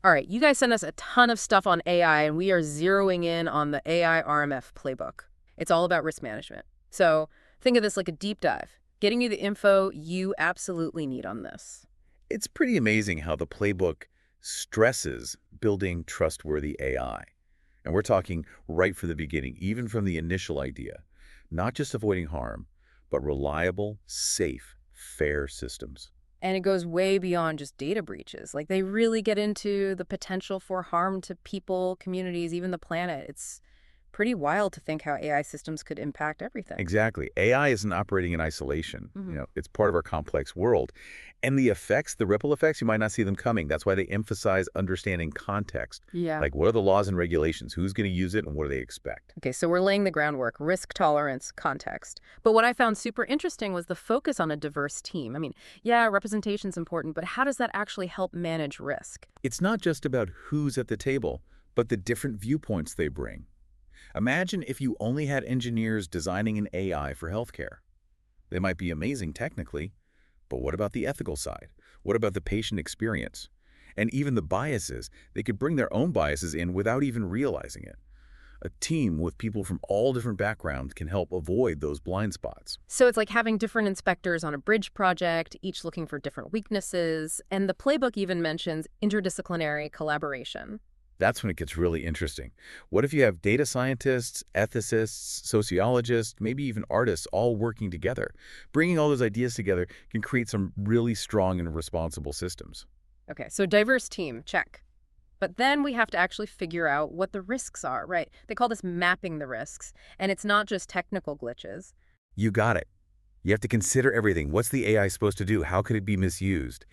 All right, you guys sent us a ton of stuff on AI, and we are zeroing in on the AI RMF playbook. It's all about risk management. So think of this like a deep dive, getting you the info you absolutely need on this. It's pretty amazing how the playbook stresses building trustworthy AI. And we're talking right from the beginning, even from the initial idea. Not just avoiding harm, but reliable, safe, fair systems. And it goes way beyond just data breaches. Like they really get into the potential for harm to people, communities, even the planet. It's pretty wild to think how AI systems could impact everything. Exactly. AI isn't operating in isolation. Hmm. It's part of our complex world. And the effects, the ripple effects, you might not see them coming. That's why they emphasize understanding context. Yeah. Like, what are the laws and regulations? Who's going to use it and what do they expect? Okay, so we're laying the groundwork, risk tolerance, context. But what I found super interesting was the focus on a diverse team. I mean, yeah, representation's important, but how does that actually help manage risk? It's not just about who's at the table, but the different viewpoints they bring. Imagine if you only had engineers designing an AI for healthcare. They might be amazing technically, but what about the ethical side? What about the patient experience? And even the biases, they could bring their own biases in without even realizing it. A team with people from all different backgrounds can help avoid those blind spots. So it's like having different inspectors on a bridge project, each looking for different weaknesses. And the playbook even mentions interdisciplinary collaboration. That's when it gets really interesting. What if you have data scientists, ethicists, sociologists, maybe even artists all working together? Bringing all those ideas together can create some really strong and responsible systems. Okay, so diverse team, check. But then we have to actually figure out what the risks are, right? They call this mapping the risks. And it's not just technical glitches. You got it. You have to consider everything. What's the AI supposed to do? How could it be misused?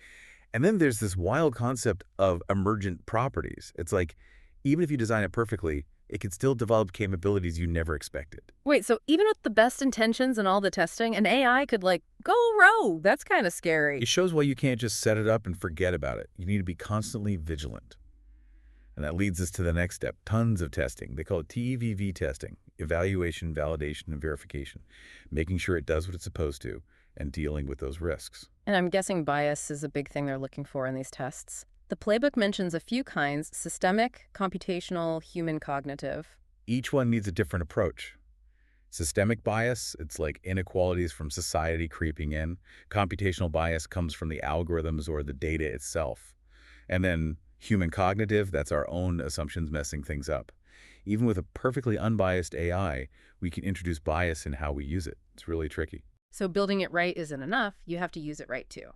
And then there's this wild concept of emergent properties. It's like, even if you design it perfectly, it could still develop capabilities you never expected. Wait, so even with the best intentions and all the testing, an AI could, like, go rogue. That's kind of scary. It shows why you can't just set it up and forget about it. You need to be constantly vigilant. And that leads us to the next step, tons of testing. They call it TEVV testing, evaluation, validation, and verification, making sure it does what it's supposed to and dealing with those risks. And I'm guessing bias is a big thing they're looking for in these tests. The playbook mentions a few kinds: systemic, computational, human cognitive. Each one needs a different approach. Systemic bias, it's like inequalities from society creeping in. Computational bias comes from the algorithms or the data itself. And then human cognitive, that's our own assumptions messing things up. Even with a perfectly unbiased AI, we can introduce bias in how we use it. It's really tricky. So building it right isn't enough, you have to use it right too.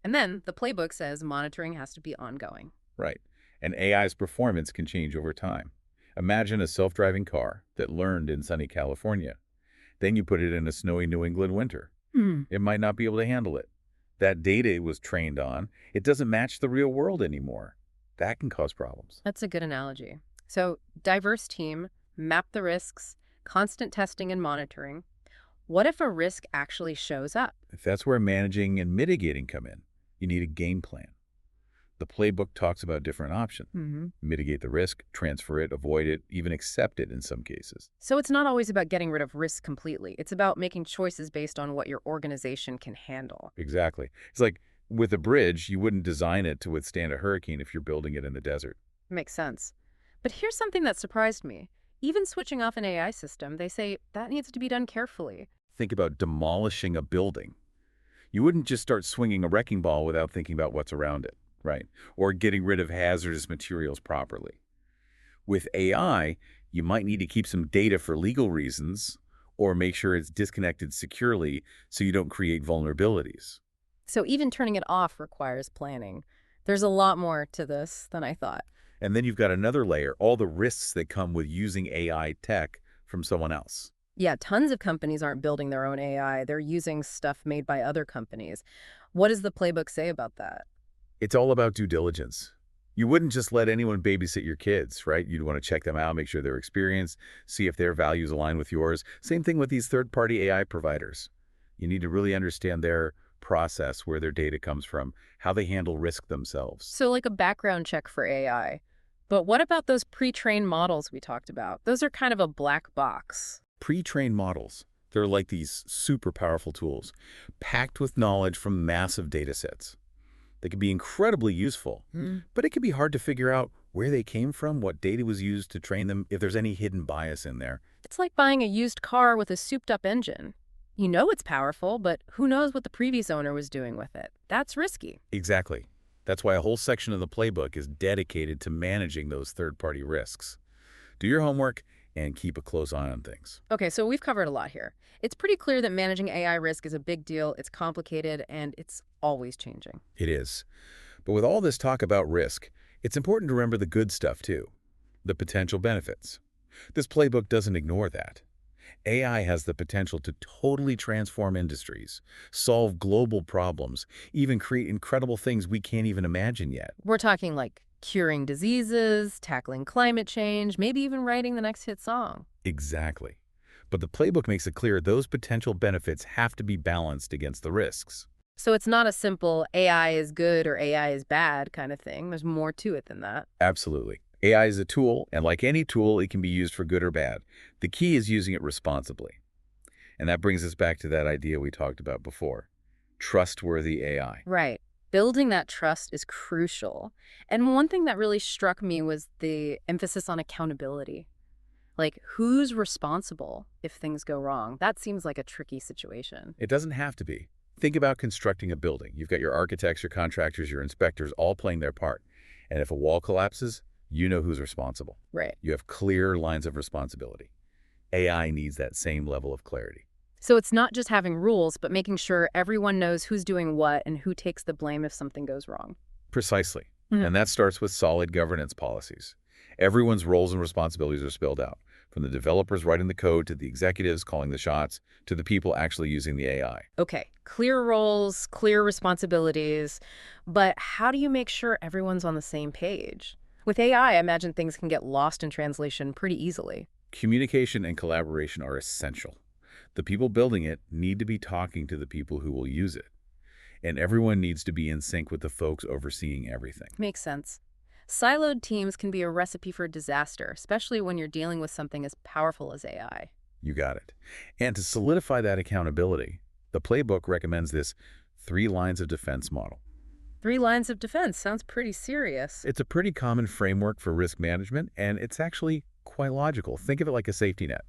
And then the playbook says monitoring has to be ongoing. Right. And AI's performance can change over time. Imagine a self-driving car that learned in sunny California. Then you put it in a snowy New England winter. Hmm. It might not be able to handle it. That data it was trained on, it doesn't match the real world anymore. That can cause problems. That's a good analogy. So diverse team, map the risks, constant testing and monitoring. What if a risk actually shows up? If that's where managing and mitigating come in, you need a game plan. The playbook talks about different options. Hmm. Mitigate the risk, transfer it, avoid it, even accept it in some cases. So it's not always about getting rid of risk completely. It's about making choices based on what your organization can handle. Exactly. It's like with a bridge, you wouldn't design it to withstand a hurricane if you're building it in the desert. Makes sense. But here's something that surprised me. Even switching off an AI system, they say that needs to be done carefully. Think about demolishing a building. You wouldn't just start swinging a wrecking ball without thinking about what's around it, right? Or getting rid of hazardous materials properly. With AI, you might need to keep some data for legal reasons or make sure it's disconnected securely so you don't create vulnerabilities. So even turning it off requires planning. There's a lot more to this than I thought. And then you've got another layer, all the risks that come with using AI tech from someone else. Yeah, tons of companies aren't building their own AI. They're using stuff made by other companies. What does the playbook say about that? It's all about due diligence. You wouldn't just let anyone babysit your kids, right? You'd want to check them out, make sure they're experienced, see if their values align with yours. Same thing with these third-party AI providers. You need to really understand their process, where their data comes from, how they handle risk themselves. So like a background check for AI. But what about those pre-trained models we talked about? Those are kind of a black box. Pre-trained models, they're like these super powerful tools, packed with knowledge from massive data sets. They can be incredibly useful, but it can be hard to figure out where they came from, what data was used to train them, if there's any hidden bias in there. It's like buying a used car with a souped-up engine. You know it's powerful, but who knows what the previous owner was doing with it? That's risky. Exactly. That's why a whole section of the playbook is dedicated to managing those third-party risks. Do your homework and keep a close eye on things. Okay, so we've covered a lot here. It's pretty clear that managing AI risk is a big deal, it's complicated, and it's always changing. It is. But with all this talk about risk, it's important to remember the good stuff too, the potential benefits. This playbook doesn't ignore that. AI has the potential to totally transform industries, solve global problems, even create incredible things we can't even imagine yet. We're talking like curing diseases, tackling climate change, maybe even writing the next hit song. Exactly. But the playbook makes it clear those potential benefits have to be balanced against the risks. So it's not a simple AI is good or AI is bad kind of thing. There's more to it than that. Absolutely. AI is a tool, and like any tool, it can be used for good or bad. The key is using it responsibly. And that brings us back to that idea we talked about before, trustworthy AI. Right. Building that trust is crucial. And one thing that really struck me was the emphasis on accountability. Like, who's responsible if things go wrong? That seems like a tricky situation. It doesn't have to be. Think about constructing a building. You've got your architects, your contractors, your inspectors all playing their part. And if a wall collapses, you know who's responsible. Right. You have clear lines of responsibility. AI needs that same level of clarity. So it's not just having rules, but making sure everyone knows who's doing what and who takes the blame if something goes wrong. Precisely. And that starts with solid governance policies. Everyone's roles and responsibilities are spelled out, from the developers writing the code to the executives calling the shots to the people actually using the AI. Okay, clear roles, clear responsibilities, but how do you make sure everyone's on the same page? With AI, I imagine things can get lost in translation pretty easily. Communication and collaboration are essential. The people building it need to be talking to the people who will use it. And everyone needs to be in sync with the folks overseeing everything. Makes sense. Siloed teams can be a recipe for disaster, especially when you're dealing with something as powerful as AI. You got it. And to solidify that accountability, the playbook recommends this 3 lines of defense model. 3 lines of defense sounds pretty serious. It's a pretty common framework for risk management, and it's actually quite logical. Think of it like a safety net.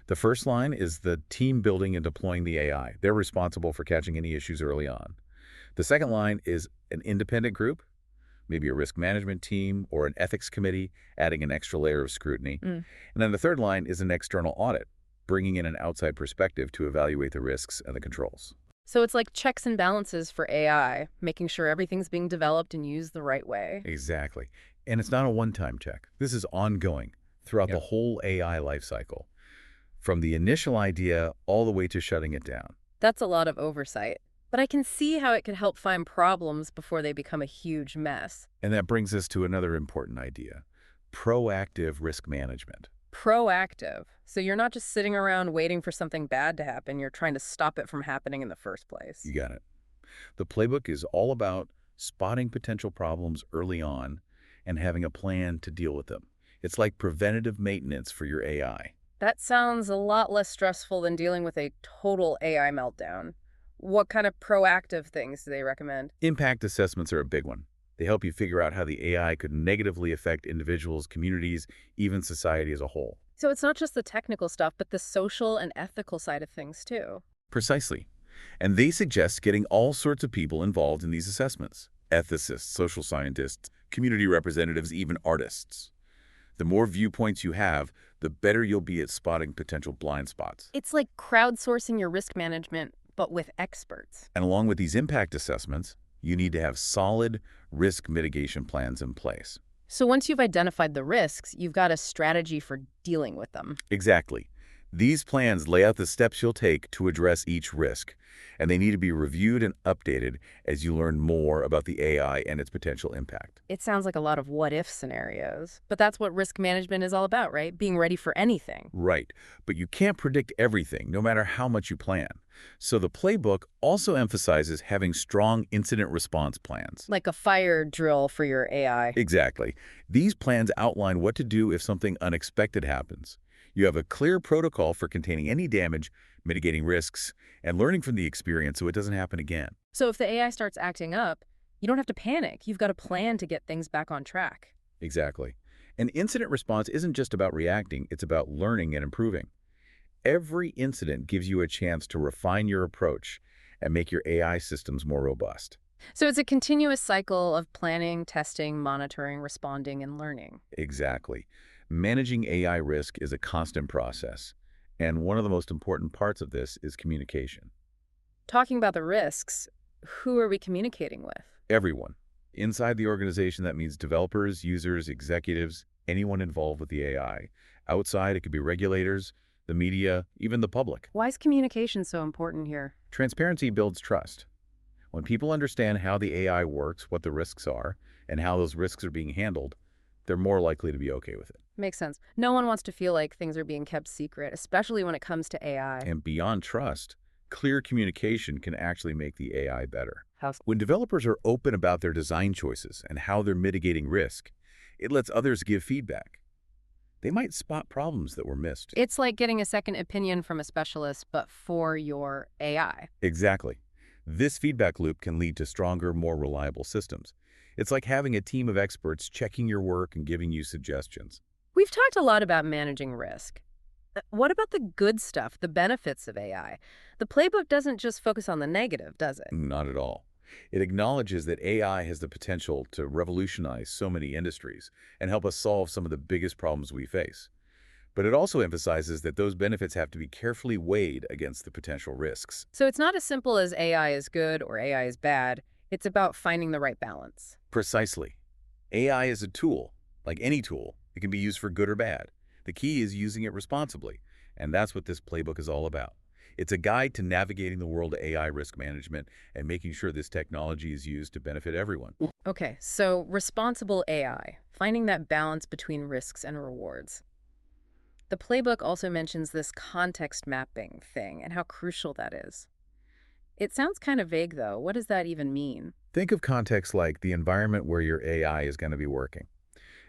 The first line is the team building and deploying the AI. They're responsible for catching any issues early on. The second line is an independent group, maybe a risk management team or an ethics committee, adding an extra layer of scrutiny. And then the third line is an external audit, bringing in an outside perspective to evaluate the risks and the controls. So it's like checks and balances for AI, making sure everything's being developed and used the right way. Exactly. And it's not a one-time check. This is ongoing throughout the whole AI lifecycle, from the initial idea all the way to shutting it down. That's a lot of oversight. But I can see how it could help find problems before they become a huge mess. And that brings us to another important idea, proactive risk management. Proactive. So you're not just sitting around waiting for something bad to happen, you're trying to stop it from happening in the first place. You got it. The playbook is all about spotting potential problems early on and having a plan to deal with them. It's like preventative maintenance for your AI. That sounds a lot less stressful than dealing with a total AI meltdown. What kind of proactive things do they recommend? Impact assessments are a big one. They help you figure out how the AI could negatively affect individuals, communities, even society as a whole. So it's not just the technical stuff, but the social and ethical side of things too. Precisely. And they suggest getting all sorts of people involved in these assessments. Ethicists, social scientists, community representatives, even artists. The more viewpoints you have, the better you'll be at spotting potential blind spots. It's like crowdsourcing your risk management, but with experts. And along with these impact assessments, you need to have solid risk mitigation plans in place. So once you've identified the risks, you've got a strategy for dealing with them. Exactly. These plans lay out the steps you'll take to address each risk, and they need to be reviewed and updated as you learn more about the AI and its potential impact. It sounds like a lot of what-if scenarios, but that's what risk management is all about, right? Being ready for anything. Right, but you can't predict everything, no matter how much you plan. So the playbook also emphasizes having strong incident response plans. Like a fire drill for your AI. Exactly. These plans outline what to do if something unexpected happens. You have a clear protocol for containing any damage, mitigating risks, and learning from the experience so it doesn't happen again. So if the AI starts acting up, You don't have to panic. You've got a plan to get things back on track. Exactly. An incident response isn't just about reacting, it's about learning and improving. Every incident gives you a chance to refine your approach and make your AI systems more robust. So it's a continuous cycle of planning, testing, monitoring, responding, and learning. Exactly. Managing AI risk is a constant process, and one of the most important parts of this is communication. Talking about the risks, who are we communicating with? Everyone. Inside the organization, that means developers, users, executives, anyone involved with the AI. Outside, it could be regulators, the media, even the public. Why is communication so important here? Transparency builds trust. When people understand how the AI works, what the risks are, and how those risks are being handled, they're more likely to be okay with it. Makes sense. No one wants to feel like things are being kept secret, especially when it comes to AI. And beyond trust, clear communication can actually make the AI better. How When developers are open about their design choices and how they're mitigating risk, it lets others give feedback. They might spot problems that were missed. It's like getting a second opinion from a specialist, but for your AI. Exactly. This feedback loop can lead to stronger, more reliable systems. It's like having a team of experts checking your work and giving you suggestions. We've talked a lot about managing risk. What about the good stuff, the benefits of AI? The playbook doesn't just focus on the negative, does it? Not at all. It acknowledges that AI has the potential to revolutionize so many industries and help us solve some of the biggest problems we face. But it also emphasizes that those benefits have to be carefully weighed against the potential risks. So it's not as simple as AI is good or AI is bad. It's about finding the right balance. Precisely. AI is a tool. Like any tool, it can be used for good or bad. The key is using it responsibly, and that's what this playbook is all about. It's a guide to navigating the world of AI risk management and making sure this technology is used to benefit everyone. Okay, so responsible AI, finding that balance between risks and rewards. The playbook also mentions this context mapping thing and how crucial that is. It sounds kind of vague, though. What does that even mean? Think of context like the environment where your AI is going to be working.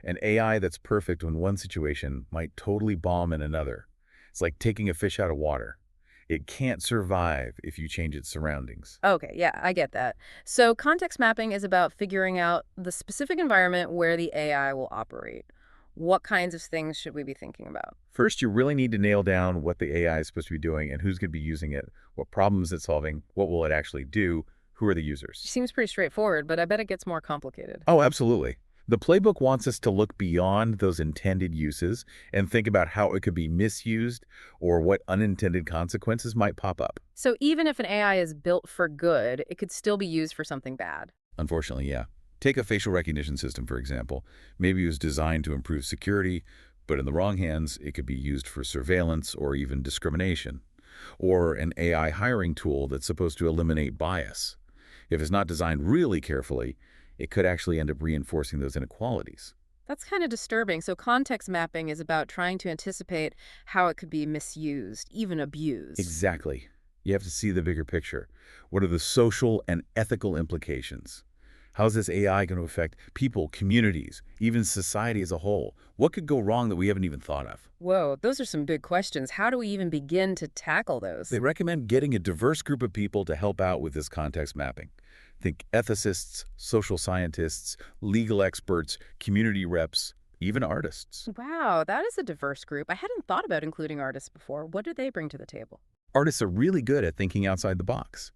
An AI that's perfect in one situation might totally bomb in another. It's like taking a fish out of water. It can't survive if you change its surroundings. Okay, yeah, I get that. So context mapping is about figuring out the specific environment where the AI will operate. What kinds of things should we be thinking about? First, you really need to nail down what the AI is supposed to be doing and who's going to be using it, what problems it's solving, what will it actually do, who are the users. Seems pretty straightforward, but I bet it gets more complicated. Oh, absolutely. The playbook wants us to look beyond those intended uses and think about how it could be misused or what unintended consequences might pop up. So even if an AI is built for good, it could still be used for something bad. Unfortunately, yeah. Take a facial recognition system, for example. Maybe it was designed to improve security, but in the wrong hands, it could be used for surveillance or even discrimination. Or an AI hiring tool that's supposed to eliminate bias. If it's not designed really carefully, it could actually end up reinforcing those inequalities. That's kind of disturbing. So context mapping is about trying to anticipate how it could be misused, even abused. Exactly. You have to see the bigger picture. What are the social and ethical implications? How's this AI going to affect people, communities, even society as a whole? What could go wrong that we haven't even thought of? Whoa, those are some big questions. How do we even begin to tackle those? They recommend getting a diverse group of people to help out with this context mapping. Think ethicists, social scientists, legal experts, community reps, even artists. Wow, that is a diverse group. I hadn't thought about including artists before. What do they bring to the table? Artists are really good at thinking outside the box.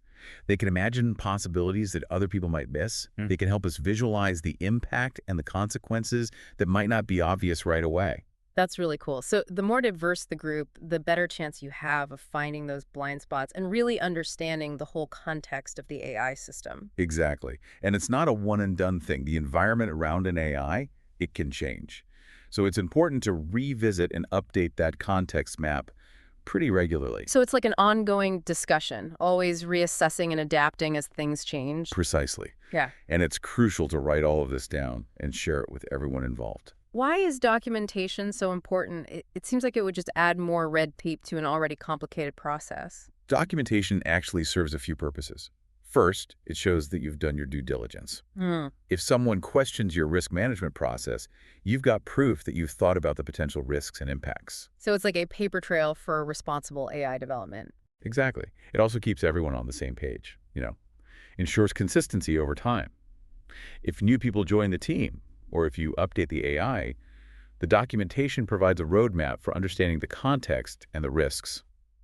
They can imagine possibilities that other people might miss. They can help us visualize the impact and the consequences that might not be obvious right away. That's really cool. So the more diverse the group, the better chance you have of finding those blind spots and really understanding the whole context of the AI system. Exactly. And it's not a one-and-done thing. The environment around an AI, it can change. So it's important to revisit and update that context map pretty regularly. So it's like an ongoing discussion, always reassessing and adapting as things change. Precisely. Yeah. And it's crucial to write all of this down and share it with everyone involved. Why is documentation so important? It seems like it would just add more red tape to an already complicated process. Documentation actually serves a few purposes. First, it shows that you've done your due diligence. If someone questions your risk management process, you've got proof that you've thought about the potential risks and impacts. So it's like a paper trail for responsible AI development. Exactly. It also keeps everyone on the same page, ensures consistency over time. If new people join the team, or if you update the AI, the documentation provides a roadmap for understanding the context and the risks.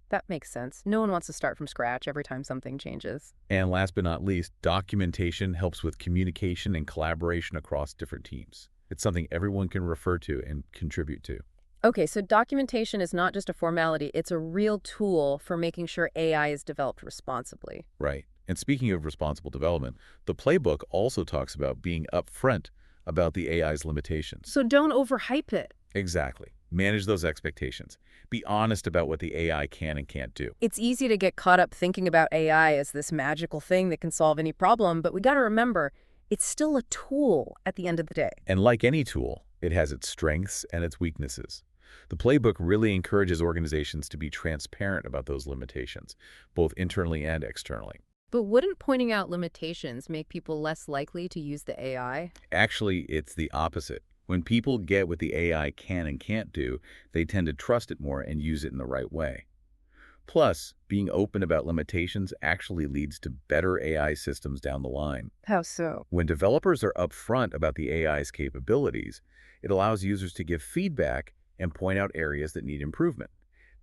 That makes sense. No one wants to start from scratch every time something changes. And last but not least, documentation helps with communication and collaboration across different teams. It's something everyone can refer to and contribute to. Okay, so documentation is not just a formality, it's a real tool for making sure AI is developed responsibly. Right. And speaking of responsible development, the playbook also talks about being upfront about the AI's limitations. So don't overhype it. Exactly. Manage those expectations. Be honest about what the AI can and can't do. It's easy to get caught up thinking about AI as this magical thing that can solve any problem, but we got to remember, it's still a tool at the end of the day. And like any tool, it has its strengths and its weaknesses. The playbook really encourages organizations to be transparent about those limitations, both internally and externally. But wouldn't pointing out limitations make people less likely to use the AI? Actually, it's the opposite. When people get what the AI can and can't do, they tend to trust it more and use it in the right way. Plus, being open about limitations actually leads to better AI systems down the line. How so? When developers are upfront about the AI's capabilities, it allows users to give feedback and point out areas that need improvement.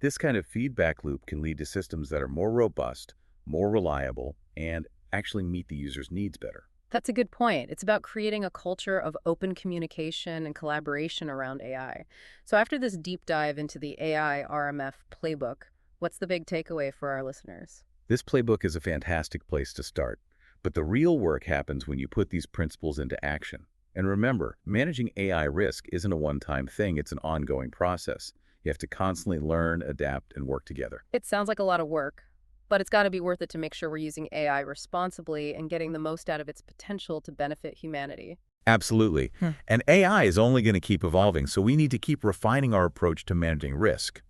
This kind of feedback loop can lead to systems that are more robust, more reliable, and actually meet the user's needs better. That's a good point. It's about creating a culture of open communication and collaboration around AI. So after this deep dive into the AI RMF playbook, what's the big takeaway for our listeners? This playbook is a fantastic place to start, but the real work happens when you put these principles into action. And remember, managing AI risk isn't a one-time thing, it's an ongoing process. You have to constantly learn, adapt, and work together. It sounds like a lot of work, but it's got to be worth it to make sure we're using AI responsibly and getting the most out of its potential to benefit humanity. Absolutely. And AI is only going to keep evolving, so we need to keep refining our approach to managing risk.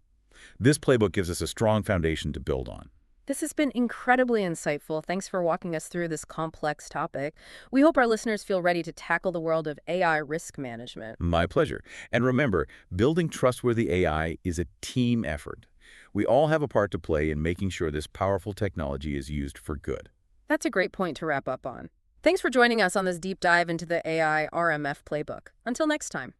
This playbook gives us a strong foundation to build on. This has been incredibly insightful. Thanks for walking us through this complex topic. We hope our listeners feel ready to tackle the world of AI risk management. My pleasure. And remember, building trustworthy AI is a team effort. We all have a part to play in making sure this powerful technology is used for good. That's a great point to wrap up on. Thanks for joining us on this deep dive into the AI RMF playbook. Until next time.